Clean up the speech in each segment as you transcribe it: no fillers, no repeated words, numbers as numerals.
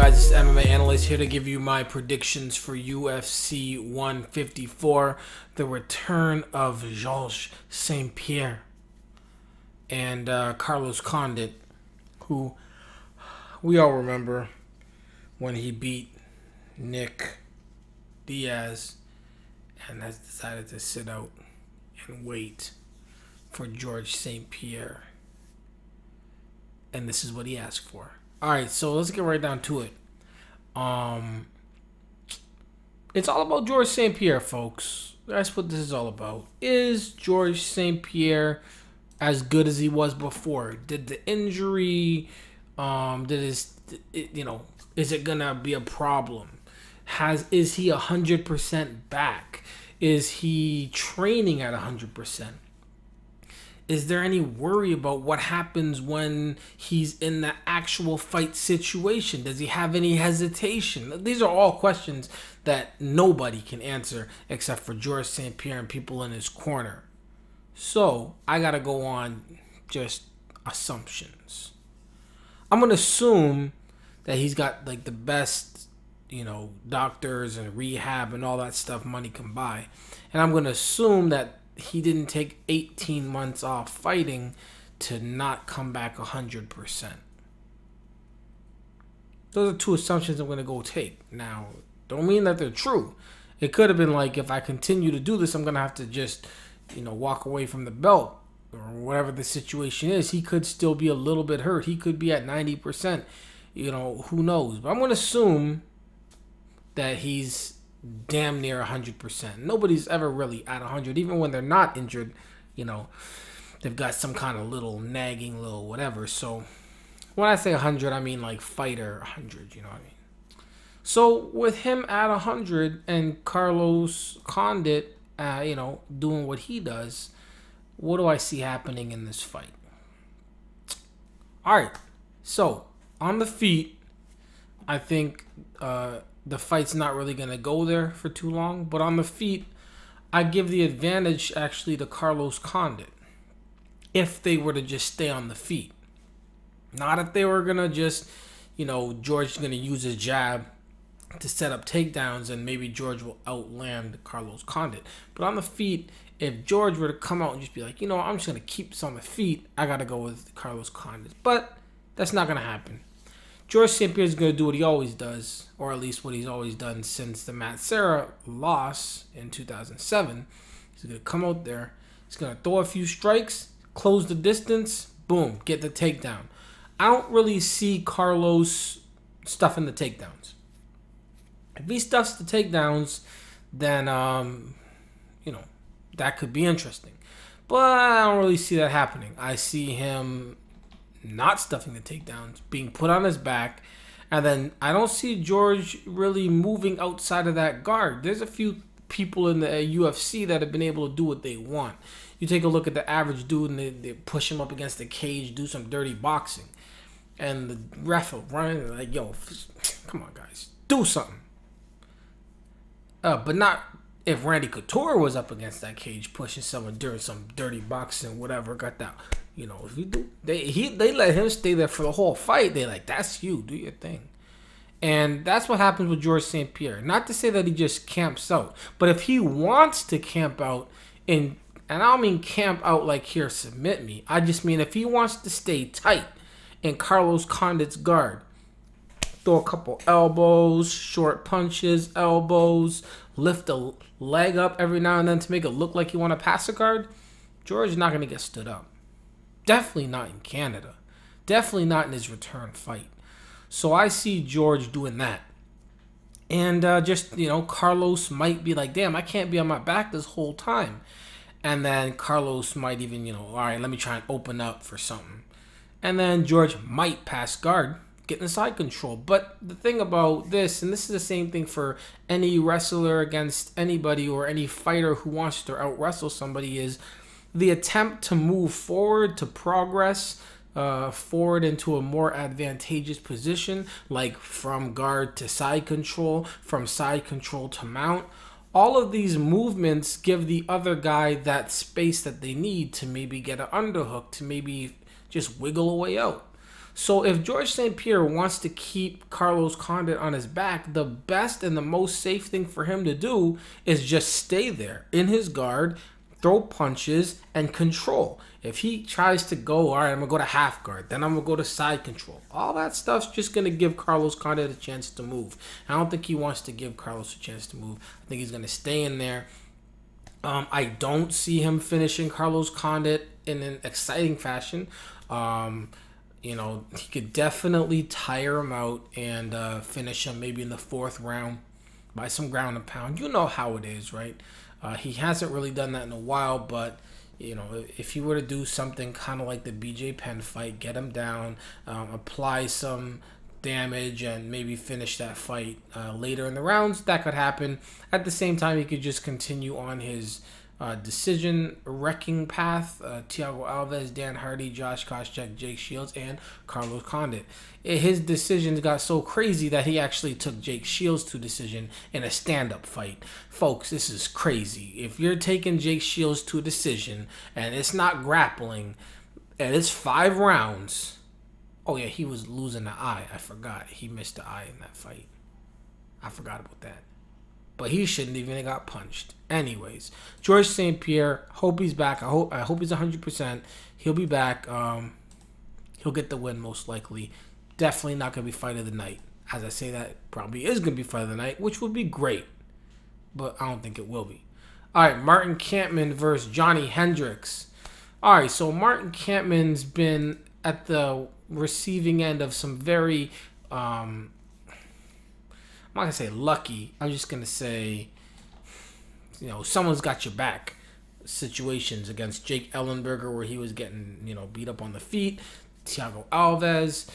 guys? It's Mma Analyst here to give you my predictions for UFC 154, the return of Georges St-Pierre and Carlos Condit, who we all remember when he beat Nick Diaz and has decided to sit out and wait for Georges St-Pierre. And this is what he asked for. Alright, so let's get right down to it. It's all about Georges St-Pierre, folks. That's what this is all about. Is Georges St-Pierre as good as he was before? Did the injury, is it gonna be a problem? Is he 100% back? Is he training at 100%? Is there any worry about what happens when he's in the actual fight situation? Does he have any hesitation? These are all questions that nobody can answer except for Georges St-Pierre and people in his corner. So I gotta go on just assumptions. I'm gonna assume that he's got like the best, doctors and rehab and all that stuff money can buy. And I'm gonna assume that he didn't take 18 months off fighting to not come back 100%. Those are two assumptions I'm going to go take. Now, don't mean that they're true. It could have been like, if I continue to do this, I'm going to have to just, walk away from the belt or whatever the situation is. He could still be a little bit hurt. He could be at 90%. Who knows? But I'm going to assume that he's damn near 100%. Nobody's ever really at 100, even when they're not injured. They've got some kind of little nagging little whatever. So when I say 100, I mean like fighter 100. You know what I mean? So with him at 100 and Carlos Condit, doing what he does, what do I see happening in this fight? All right. So on the feet, I think the fight's not really going to go there for too long. But on the feet, I give the advantage actually to Carlos Condit if they were to just stay on the feet. Not if they were going to just, George is going to use his jab to set up takedowns and maybe George will outland Carlos Condit. But on the feet, if George were to come out and just be like, I'm just going to keep this on the feet, I got to go with Carlos Condit. But that's not going to happen. Georges St-Pierre is going to do what he always does, or at least what he's always done since the Matt Serra loss in 2007. He's going to come out there, he's going to throw a few strikes, close the distance, boom, get the takedown. I don't really see Carlos stuffing the takedowns. If he stuffs the takedowns, then, that could be interesting. But I don't really see that happening. I see him not stuffing the takedowns, being put on his back, and then I don't see George really moving outside of that guard. There's a few people in the UFC that have been able to do what they want. You take a look at the average dude and they push him up against the cage, do some dirty boxing, and the ref will run like, yo, come on guys, do something. But not if Randy Couture was up against that cage pushing someone during some dirty boxing, whatever, got that. If you do, they let him stay there for the whole fight. They like, that's you, do your thing. And that's what happens with Georges St-Pierre. Not to say that he just camps out, but if he wants to camp out, and I don't mean camp out like, here, submit me. I just mean if he wants to stay tight in Carlos Condit's guard, throw a couple elbows, short punches, elbows, lift a leg up every now and then to make it look like you want to pass a guard, George is not going to get stood up. Definitely not in Canada. Definitely not in his return fight. So I see George doing that. And Carlos might be like, damn, I can't be on my back this whole time. And then Carlos might even, all right, let me try and open up for something. And then George might pass guard, get in side control. But the thing about this, and this is the same thing for any wrestler against anybody or any fighter who wants to out-wrestle somebody, is the attempt to move forward, to progress forward into a more advantageous position, like from guard to side control, from side control to mount. All of these movements give the other guy that space that they need to maybe get an underhook, to maybe just wiggle a way out. So if George St-Pierre wants to keep Carlos Condit on his back, the best and the most safe thing for him to do is just stay there in his guard, throw punches, and control. If he tries to go, all right, I'm going to go to half guard, then I'm going to go to side control. All that stuff's just going to give Carlos Condit a chance to move. I don't think he wants to give Carlos a chance to move. I think he's going to stay in there. I don't see him finishing Carlos Condit in an exciting fashion. You know, he could definitely tire him out and finish him maybe in the 4th round by some ground and pound. You know how it is, right? He hasn't really done that in a while, but, you know, if he were to do something kind of like the BJ Penn fight, get him down, apply some damage, and maybe finish that fight later in the rounds, that could happen. At the same time, he could just continue on his decision wrecking path. Thiago Alves, Dan Hardy, Josh Koscheck, Jake Shields, and Carlos Condit. His decisions got so crazy that he actually took Jake Shields to decision in a stand-up fight. Folks, this is crazy. If you're taking Jake Shields to a decision and it's not grappling and it's 5 rounds, oh yeah, he was losing the eye. I forgot. He missed the eye in that fight. I forgot about that. But he shouldn't even have got punched. Anyways, George St-Pierre, hope he's back. I hope he's 100%. He'll be back. He'll get the win most likely. Definitely not going to be fight of the night. As I say that, probably is going to be fight of the night, which would be great. But I don't think it will be. All right, Martin Kampmann versus Johnny Hendricks. All right, so Martin Kampmann's been at the receiving end of some very... I'm not going to say lucky. I'm just going to say, you know, someone's got your back situations against Jake Ellenberger where he was getting, you know, beat up on the feet. Thiago Alves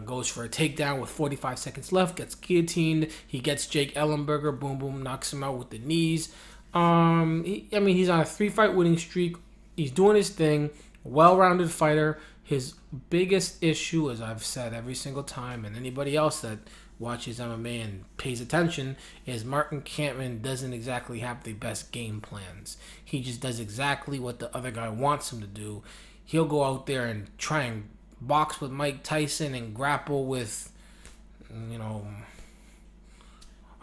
goes for a takedown with 45 seconds left, gets guillotined. He gets Jake Ellenberger, boom, boom, knocks him out with the knees. I mean, he's on a 3-fight winning streak. He's doing his thing. Well-rounded fighter. His biggest issue, as I've said every single time, and anybody else that watches MMA and pays attention, is Martin Kampmann doesn't exactly have the best game plans. He just does exactly what the other guy wants him to do. He'll go out there and try and box with Mike Tyson and grapple with, you know,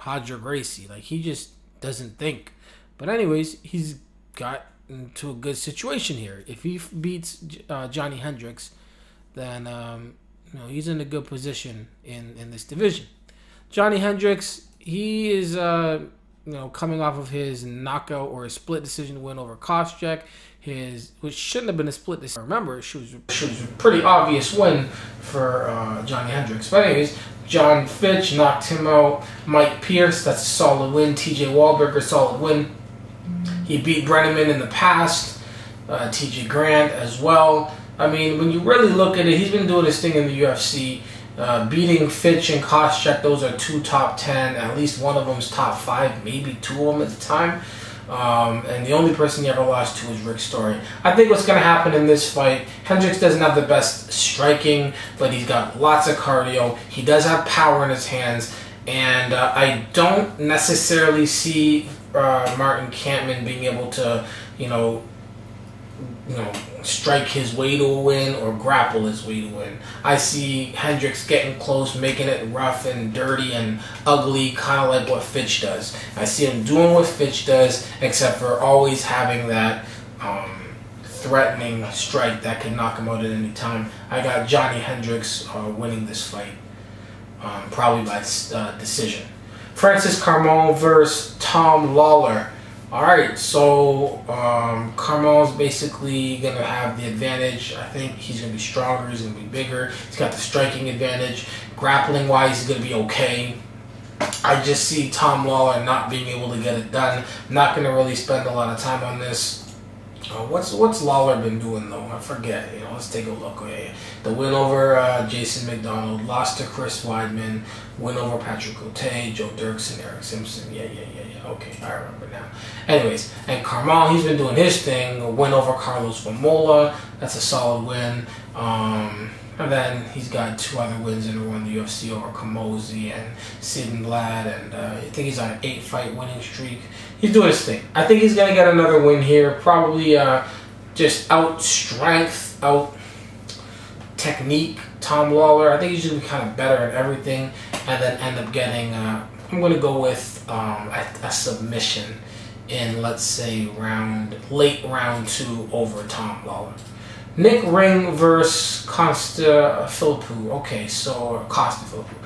Roger Gracie. Like, he just doesn't think. But anyways, he's got into a good situation here. If he beats Johnny Hendricks, then you know, he's in a good position in this division. Johnny Hendricks, he is you know, coming off of his knockout or a split decision win over Koscheck, which shouldn't have been a split decision. Remember, it was a pretty obvious win for Johnny Hendricks. But anyways, John Fitch knocked him out. Mike Pierce, that's a solid win. TJ Wahlberger, solid win. He beat Brenneman in the past. TJ Grant as well. I mean, when you really look at it, he's been doing his thing in the UFC. Beating Fitch and Koscheck, those are 2 top 10. At least one of them's top 5, maybe 2 of them at the time. And the only person he ever lost to was Rick Story. I think what's going to happen in this fight, Hendricks doesn't have the best striking, but he's got lots of cardio. He does have power in his hands. And I don't necessarily see Martin Kampmann being able to, you know, strike his way to a win or grapple his way to win. I see Hendricks getting close, making it rough and dirty and ugly, kind of like what Fitch does. I see him doing what Fitch does, except for always having that threatening strike that can knock him out at any time. I got Johnny Hendricks winning this fight, probably by decision. Francis Carmon versus Tom Lawler. Alright, so Carmon's basically going to have the advantage. I think he's going to be stronger, he's going to be bigger. He's got the striking advantage. Grappling-wise, he's going to be okay. I just see Tom Lawler not being able to get it done. I'm not going to really spend a lot of time on this. What's Lawler been doing, though? I forget. You know, let's take a look. Okay. The win over Jason McDonald, lost to Chris Weidman, win over Patrick Cote, Joe Dirksen, Eric Simpson. Yeah. Okay, I remember now. Anyways, and Carmon, he's been doing his thing. A win over Carlos Momola. That's a solid win. And then he's got 2 other wins in a row in the UFC over Kamosi and Sidnblad, and I think he's on an 8-fight winning streak. He's doing his thing. I think he's going to get another win here. Probably just out strength, out technique, Tom Lawler. I think he's going to be kind of better at everything, and then end up getting. I'm going to go with a submission in, let's say, late round 2 over Tom Lawler. Nick Ring versus Costa Philippou. Okay, so Costa Philippou.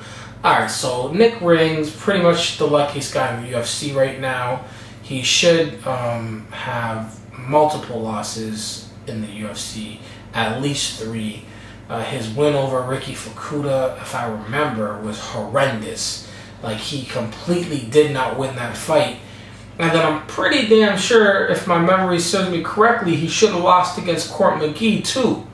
Alright, so Nick Ring's pretty much the luckiest guy in the UFC right now. He should have multiple losses in the UFC, at least 3. His win over Ricky Fukuda, if I remember, was horrendous. Like, he completely did not win that fight. And then I'm pretty damn sure, if my memory serves me correctly, he should have lost against Court McGee too.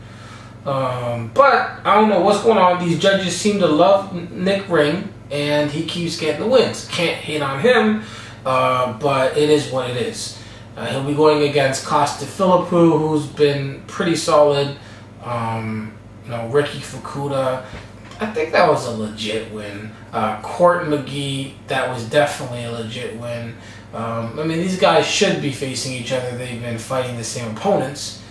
But I don't know what's going on. These judges seem to love Nick Ring, and he keeps getting the wins. Can't hate on him, but it is what it is. He'll be going against Costa Philippou, who's been pretty solid. Ricky Fukuda, I think that was a legit win. Court McGee, that was definitely a legit win. I mean, these guys should be facing each other. They've been fighting the same opponents.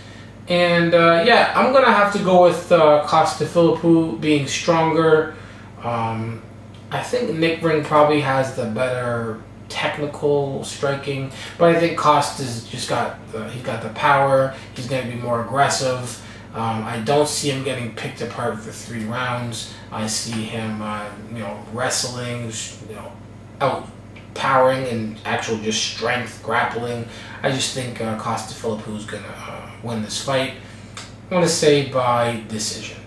And, yeah, I'm going to have to go with Costa Philippou being stronger. I think Nick Ring probably has the better technical striking. But I think Costa's just got he's got the power. He's going to be more aggressive. I don't see him getting picked apart for 3 rounds. I see him, wrestling, outpowering and actual just strength, grappling. I just think Costa Philippou is going to win this fight. I'm going to say by decision.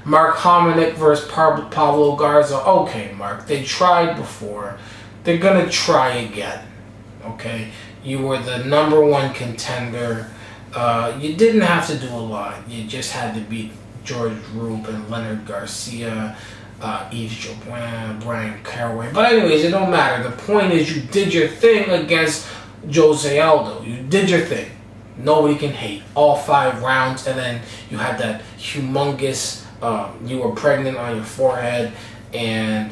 Mark Hominick versus Pablo Garza. Okay, Mark, they tried before. They're going to try again. Okay? You were the #1 contender. You didn't have to do a lot. You just had to beat George Roop and Leonard Garcia, Yves Joubert, Brian Caraway. But anyways, it don't matter. The point is you did your thing against Jose Aldo. You did your thing. Nobody can hate. All 5 rounds, and then you had that humongous, you were pregnant on your forehead, and,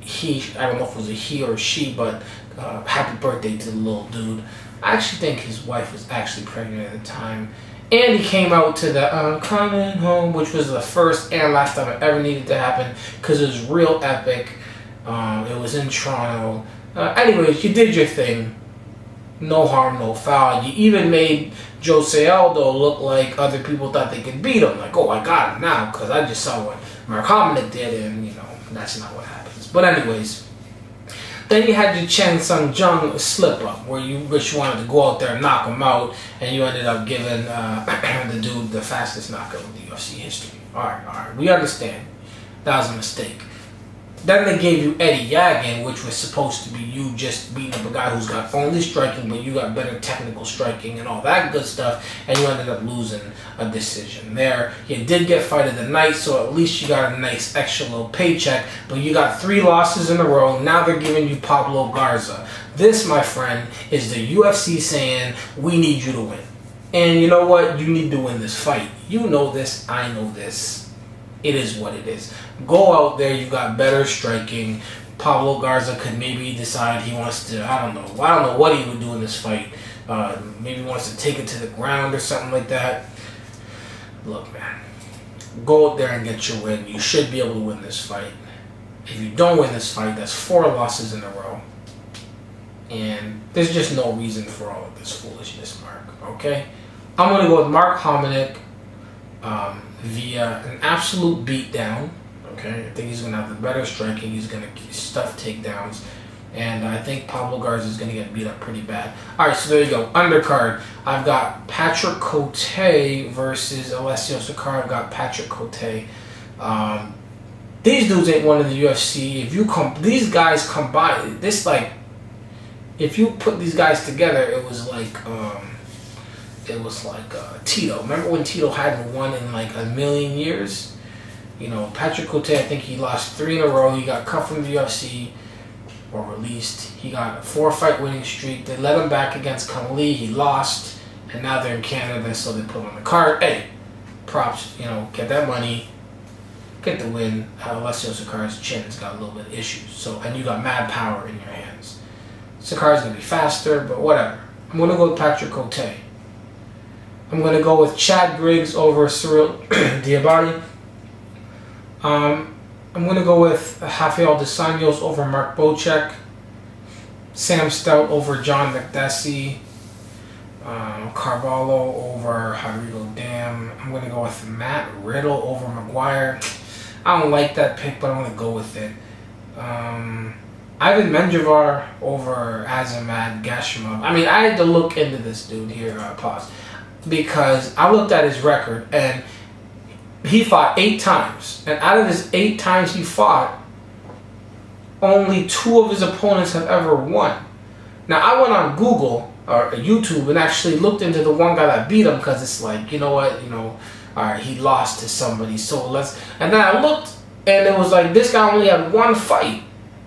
he, I don't know if it was a he or she, but happy birthday to the little dude. I actually think his wife was actually pregnant at the time. And he came out to the Coming Home, which was the first and last time it ever needed to happen because it was real epic. It was in Toronto. Anyways, you did your thing. No harm, no foul. You even made Jose Aldo look like other people thought they could beat him. Like, oh, I got him now because I just saw what Mark Hominick did, and, that's not what happens. But anyways, then you had your Chen Sung Jung slip up where you wanted to go out there and knock him out, and you ended up giving the dude the fastest knockout in the UFC history. Alright, we understand. That was a mistake. Then they gave you Eddie Yagin, which was supposed to be you just beating up a guy who's got only striking, but you got better technical striking and all that good stuff, and you ended up losing a decision there. You did get Fight of the Night, so at least you got a nice extra little paycheck, but you got 3 losses in a row. Now they're giving you Pablo Garza. This, my friend, is the UFC saying, we need you to win. And you know what? You need to win this fight. You know this. I know this. It is what it is. Go out there. You got better striking. Pablo Garza could maybe decide he wants to, I don't know what he would do in this fight. Maybe he wants to take it to the ground or something like that. Look, man. Go out there and get your win. You should be able to win this fight. If you don't win this fight, that's 4 losses in a row. And there's just no reason for all of this foolishness, Mark. Okay? I'm going to go with Mark Hominick via an absolute beatdown. Okay? I think he's going to have the better striking. He's going to stuff takedowns. And I think Pablo Garza is going to get beat up pretty bad. Alright, so there you go. Undercard. I've got Patrick Cote versus Alessio Sakara. I've got Patrick Cote. These dudes ain't one in the UFC. If you these guys combine, if you put these guys together, it was like Tito. Remember when Tito hadn't won in like a million years? Patrick Cote, I think he lost 3 in a row. He got cut from the UFC or released. He got a 4-fight winning streak. They let him back against Kung Lee. He lost, and now they're in Canada, so they put him on the card. Hey, props. Get that money. Get the win. Alessio Sakara's chin has got a little bit of issues. And you got mad power in your hands. Sakara's going to be faster, but whatever. I'm going to go with Patrick Cote. I'm going to go with Chad Griggs over Cyril Diabate. I'm going to go with Rafael Dos Anjos over Mark Bocek. Sam Stout over John McDessie. Carvalho over Rodrigo Dam. I'm going to go with Matt Riddle over McGuire. I don't like that pick, but I'm going to go with it. Ivan Menjivar over Azamat Gashimov. I mean, I had to look into this dude here, pause, because I looked at his record, and he fought 8 times. And out of his 8 times he fought, only 2 of his opponents have ever won. Now, I went on Google or YouTube and actually looked into the one guy that beat him, because it's like, you know what, all right, he lost to somebody, so let's. And then I looked, and it was like this guy only had 1 fight,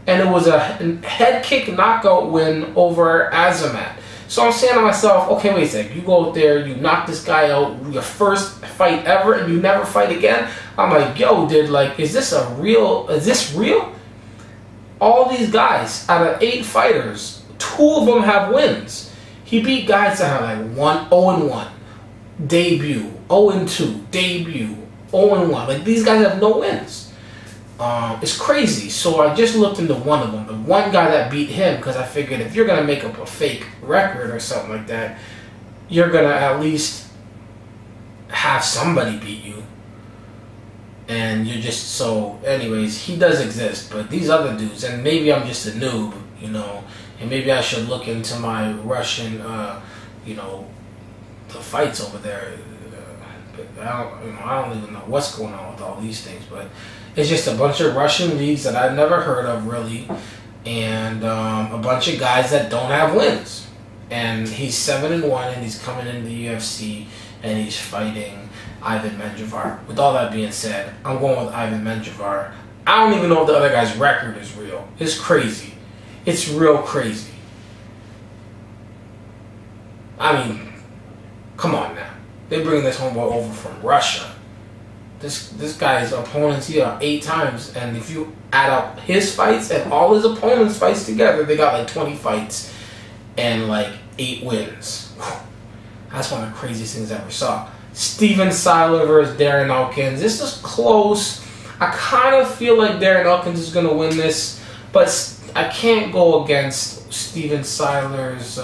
and it was a head kick knockout win over Azamat. So I'm saying to myself, okay, wait a sec, you go out there, you knock this guy out, your first fight ever, and you never fight again. I'm like, yo, dude, like, is this real? All these guys, out of 8 fighters, 2 of them have wins. He beat guys that have like 0-1, debut, 0-2, debut, 0-1. Like, these guys have no wins. It's crazy. So I just looked into one of them, the one guy that beat him, because I figured if you're going to make up a fake record or something like that, you're going to at least have somebody beat you. And you're just, so anyways, he does exist, but these other dudes, and maybe I'm just a noob, and maybe I should look into my Russian, the fights over there. But I don't even know what's going on with all these things, but it's just a bunch of Russian leagues that I've never heard of, really, and a bunch of guys that don't have wins. And he's 7-1, and he's coming into the UFC, and he's fighting Ivan Menjivar. With all that being said, I'm going with Ivan Menjivar. I don't even know if the other guy's record is real. It's crazy. It's real crazy. I mean, come on now. They bring this homeboy over from Russia. This guy's opponents here 8 times, and if you add up his fights and all his opponents' fights together, they got like 20 fights and like 8 wins. That's one of the craziest things I ever saw. Steven Siler versus Darren Elkins. This is close. I kind of feel like Darren Elkins is going to win this, but I can't go against Steven Siler's,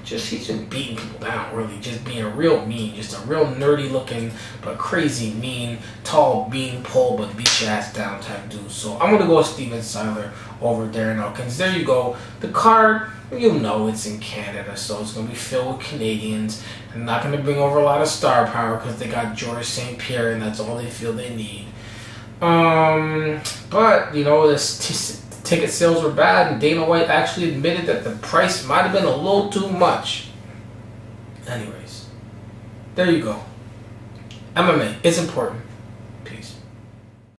he's just beating people down, really. Just being real mean. Just a real nerdy looking, but crazy mean, tall bean pole, but beat your ass down type dude. So I'm going to go with Steven Siler over Darren Elkins. There you go. The card, it's in Canada, so it's going to be filled with Canadians. They're not going to bring over a lot of star power because they got George St-Pierre, and that's all they feel they need. But, this ticket sales were bad, and Dana White actually admitted that the price might have been a little too much. Anyways, there you go. MMA is important. Peace.